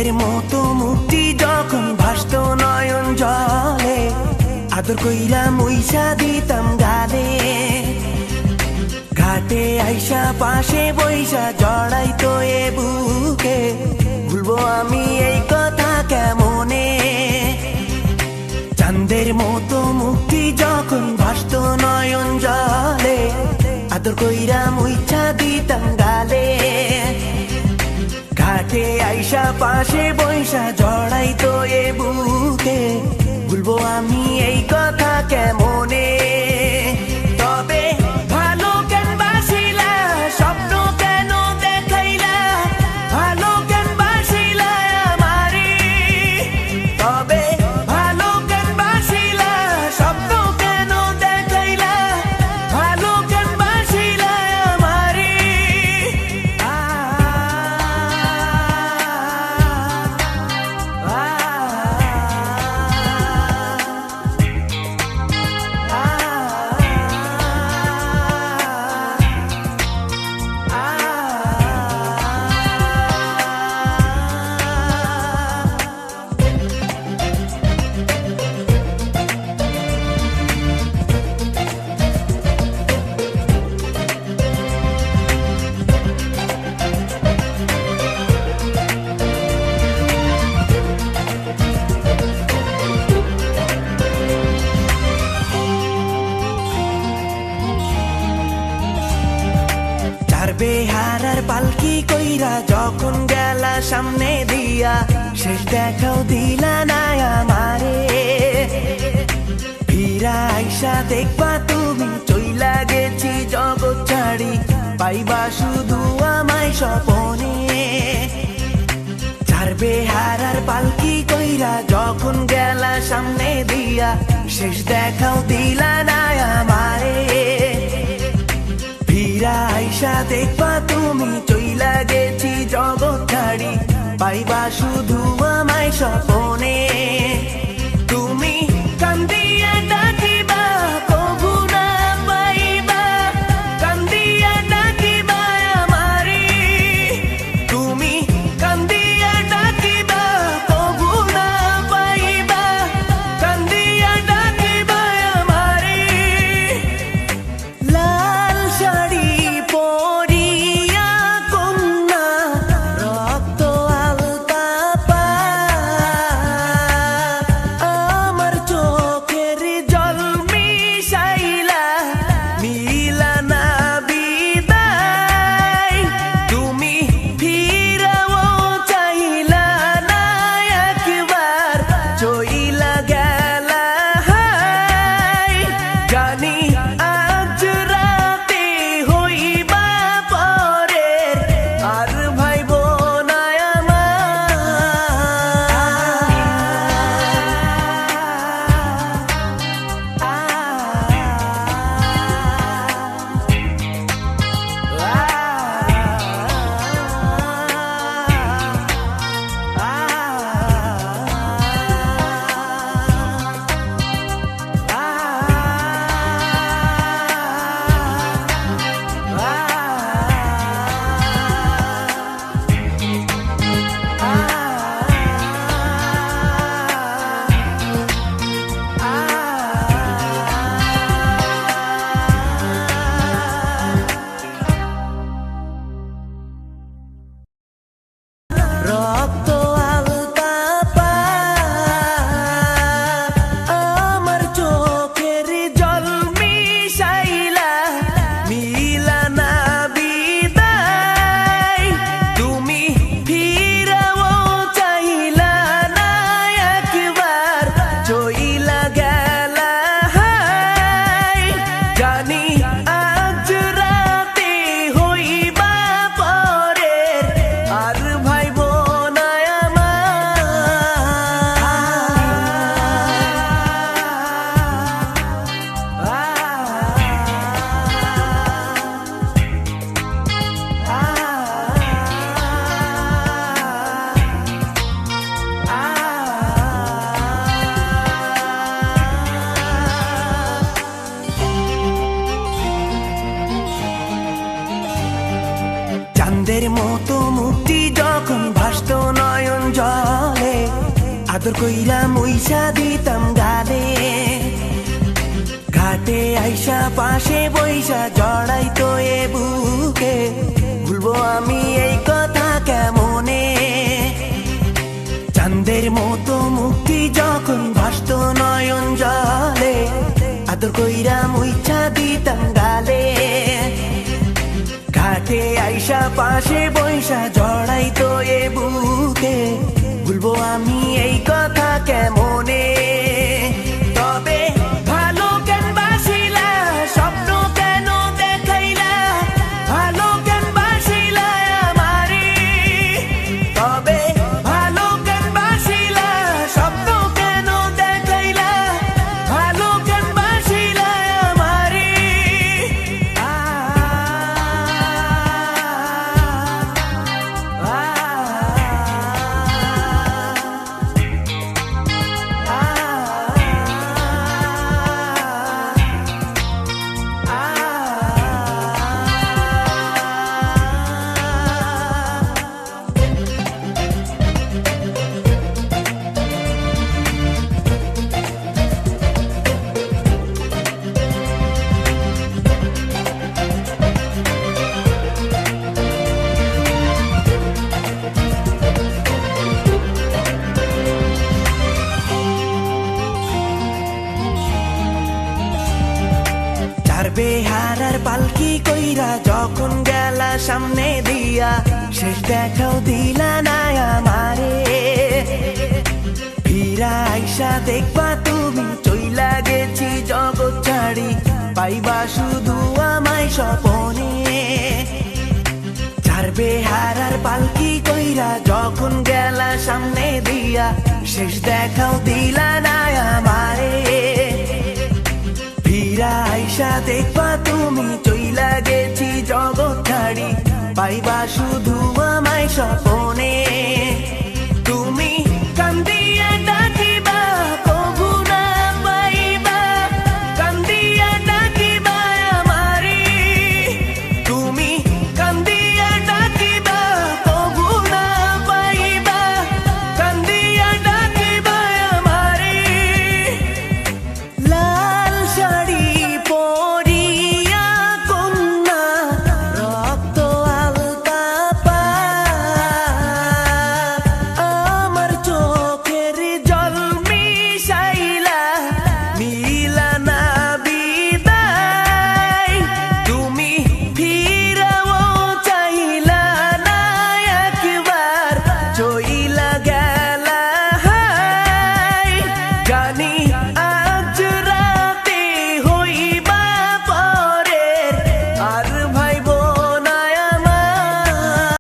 চাঁদের মতো মুক্তি যখন ভাসত নয়ন জলে, আদর কইরা মুইসা দিতাম গালে। ঘাটে আইসা পাশে বইসা জড়াইতো এ বুকে, ভুলবো আমি এই কথা কেমনে। চাঁদের মতো মুক্তি যখন ভাসত নয়ন জলে, আদর কইরা মুইসা দিতাম গালে। ঘাটে আইসা পাশে বইসা জড়াইতো এ বুকে, ভুলবো আমি এই কথা কেমনে। তবে ভালো কেন বাসিলা, স্বপ্ন কেন দেখাইলা, ভালো কেন বাসিলা আমারে। তবে ভালো কেন বাসিলা, স্বপ্ন কেন দেখাইলা, ভালো কেন বাসিলা আমারে। বেহারার পালকি কইরা যখন গেলা সামনে দিয়া, শেষ দেখাও দিলা না আমারে। ফিরা আইসা দেখবা তুমি চইলা গেছি জগৎ ছাড়ি, পাইবা শুধু আমায় স্বপনে। চার বেহারার পালকি কইরা যখন গেলা সামনে দিয়া, শেষ দেখাও দিলা না আমারে। ফিরা আইসা দেখবা তুমি চইলা গেছি জগৎ ছাড়ি, পাইবা শুধু আমায় স্বপনে। তুমি কান্দিয়া ডাকিবা কভু না পাইবা, কান্দিয়া ডাকিবা আমারে। তুমি কান্দিয়া ডাকিবা কভু না পাইবা, কান্দিয়া ডাকিবা আমারে। লাল শাড়ি পরিয়া কন্যা রক্ত আলতা পা, আমার চোখের জল মিশাইলা মিলানা বিদায়। তুমি ফিরাও চাইলা না একবার, চইলা গেলা হায়। জানি আজ রাতে হইবা পরের, আর ভাইব না রক্ত আলতা পা, আমার চোখের জল মিশাইলা মিলানা বিদায়। তুমি ফিরাও চাইলা না একবার, চইলা গেলা হায়। জানি আজ রাতে হইবা পরের, আর ভাইব না চাঁদের মতো মুক্তি যখন ভাসত নয়ন জলে, আদর কইরা মুইসা দিতাম গালে, ঘাটে আইসা পাশে বইসা জড়াইতো এ বুকে, ভুলবো আমি এই কথা কেমনে? চাঁদের মতো মুক্তি যখন ভাসতো নয়ন জলে, আদর কইরা মুইসা দিতাম গালে, ঘাটে আইসা পাশে বইসা জড়াইতো এ বুকে, ভুলবো আমি এই কথা কেমনে? তবে ভালো কেন বাসিলা, স্বপ্ন কেন দেখাইলা, ভালো কেন বাসিলা আমারে? তবে ভালো কেন বাসিলা, স্বপ্ন কেন দেখাইলা, ভালো কেন বাসিলা আমারে? বেহারার পালকি কইরা যখন গেলা সামনে দিয়া, শেষ দেখাও দিলা না আমারে। ফিরা আইসা দেখবা তুমি চইলা গেছি জগৎ ছাড়ি, পাইবা শুধু আমায় স্বপনে। চার বেহারার পালকি কইরা যখন গেলা সামনে দিয়া, শেষ দেখাও দিলা না আমারে। ফিরা আইসা দেখবা তুমি চইলা গেছি জগৎ ছাড়ি, পাইবা শুধু আমায় স্বপনে।